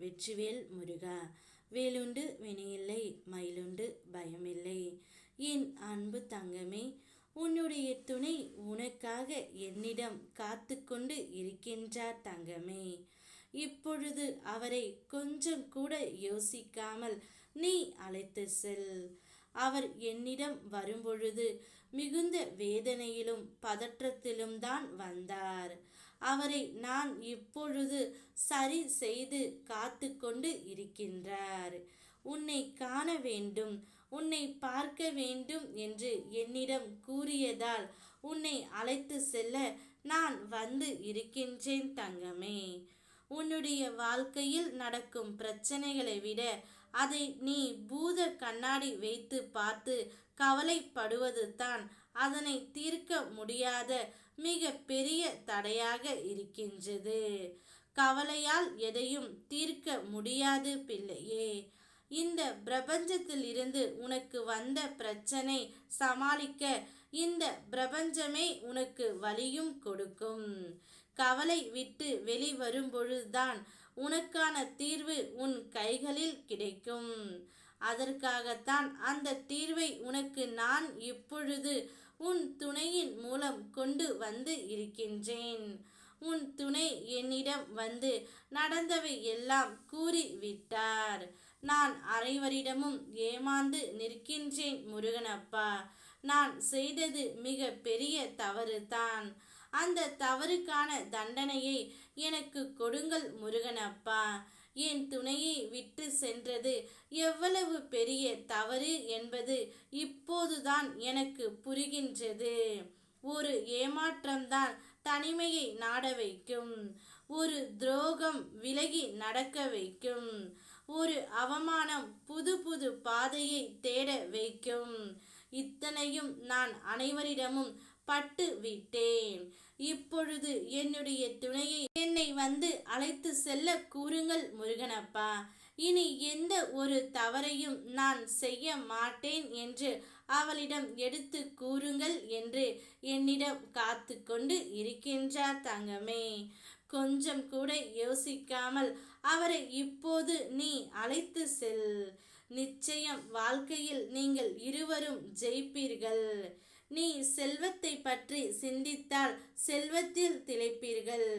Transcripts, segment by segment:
வெற்றிவேல் முருகா. வேலுண்டு வினையில்லை, மயிலுண்டு பயமில்லை. என் அன்பு தங்கமே, உன்னுடைய துணை உனக்காக என்னிடம் காத்து கொண்டு இருக்கின்றார் தங்கமே. இப்பொழுது அவரை கொஞ்சம் கூட யோசிக்காமல் நீ அழைத்து செல். அவர் என்னிடம் வரும்பொழுது மிகுந்த வேதனையிலும் பதற்றத்திலும் தான் வந்தார். அவரை நான் இப்பொழுது சரி செய்து காத்து கொண்டு இருக்கின்றார். உன்னை காண வேண்டும், உன்னை பார்க்க வேண்டும் என்று என்னிடம் கூறியதால் உன்னை அழைத்து செல்ல நான் வந்து இருக்கின்றேன் தங்கமே. உன்னுடைய வாழ்க்கையில் நடக்கும் பிரச்சனைகளை விட அதை நீ பூத கண்ணாடி வைத்து பார்த்து கவலைப்படுவது தான் அதனை தீர்க்க முடியாத மிக பெரிய தடையாக இருக்கின்றது. கவலையால் எதையும் தீர்க்க முடியாது பிள்ளையே. இந்த பிரபஞ்சத்தில் இருந்து உனக்கு வந்த பிரச்சனை சமாளிக்க இந்த பிரபஞ்சமே உனக்கு வழியும் கொடுக்கும். கவலை விட்டு வெளிவரும் பொழுதுதான் உனக்கான தீர்வு உன் கைகளில் கிடைக்கும். அதற்காகத்தான் அந்த தீர்வை உனக்கு நான் இப்பொழுது உன் துணையின் மூலம் கொண்டு வந்து இருக்கின்றேன். உன் துணை என்னிடம் வந்து நடந்தவை எல்லாம் கூறி விட்டார். நான் அனைவரிடமும் ஏமாந்து நிற்கின்றேன் முருகனப்பா. நான் செய்தது மிக பெரிய தவறு தான். அந்த தவறுக்கான தண்டனையை எனக்கு கொடுங்கள் முருகனப்பா. என் துணையை விட்டு சென்றது எவ்வளவு பெரிய தவறு என்பது இப்போதுதான் எனக்கு புரிகின்றது. ஒரு ஏமாற்றம்தான் தனிமையை நாட வைக்கும். ஒரு துரோகம் விலகி நடக்க வைக்கும். ஒரு அவமானம் புது புது பாதையை தேட வைக்கும். இத்தனையும் நான் அனைவரிடமும் பட்டு விட்டேன். இப்பொழுது என்னுடைய துணையை என்னை வந்து அழைத்து செல்ல கூறுங்கள் முருகனப்பா. இனி எந்த ஒரு தவறையும் நான் செய்ய மாட்டேன் என்று அவளிடம் எடுத்து கூறுங்கள் என்று என்னிடம் காத்து கொண்டு இருக்கின்றார் தங்கமே. கொஞ்சம் கூட யோசிக்காமல் அவரை இப்போது நீ அழைத்து செல். நிச்சயம் வாழ்க்கையில் நீங்கள் இருவரும் ஜெயிப்பீர்கள். நீ செல்வத்தை பற்றி சிந்தித்தால் செல்வத்தில் திளைப்பீர்கள்.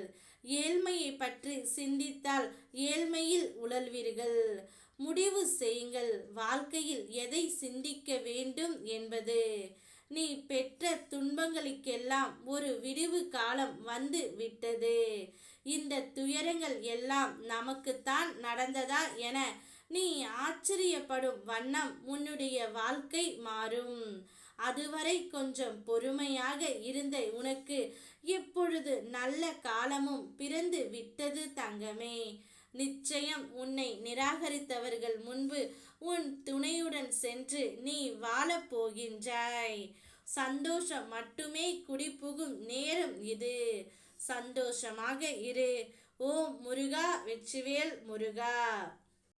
ஏழ்மையை பற்றி சிந்தித்தால் ஏழ்மையில் உழல்வீர்கள். முடிவு செய்யுங்கள் வாழ்க்கையில் எதை சிந்திக்க வேண்டும் என்பது. நீ பெற்ற துன்பங்களுக்கெல்லாம் ஒரு விடிவு காலம் வந்து விட்டது. இந்த துயரங்கள் எல்லாம் நமக்குத்தான் நடந்ததா என நீ ஆச்சரியப்படும் வண்ணம் உன்னுடைய வாழ்க்கை மாறும். அதுவரை கொஞ்சம் பொறுமையாக இருந்த உனக்கு இப்பொழுது நல்ல காலமும் பிறந்து விட்டது தங்கமே. நிச்சயம் உன்னை நிராகரித்தவர்கள் முன்பு உன் துணையுடன் சென்று நீ வாழப் போகின்றாய். சந்தோஷம் மட்டுமே குடிபுகும் நேரம் இது. சந்தோஷமாக இரு. ஓம் முருகா, வெற்றிவேல் முருகா.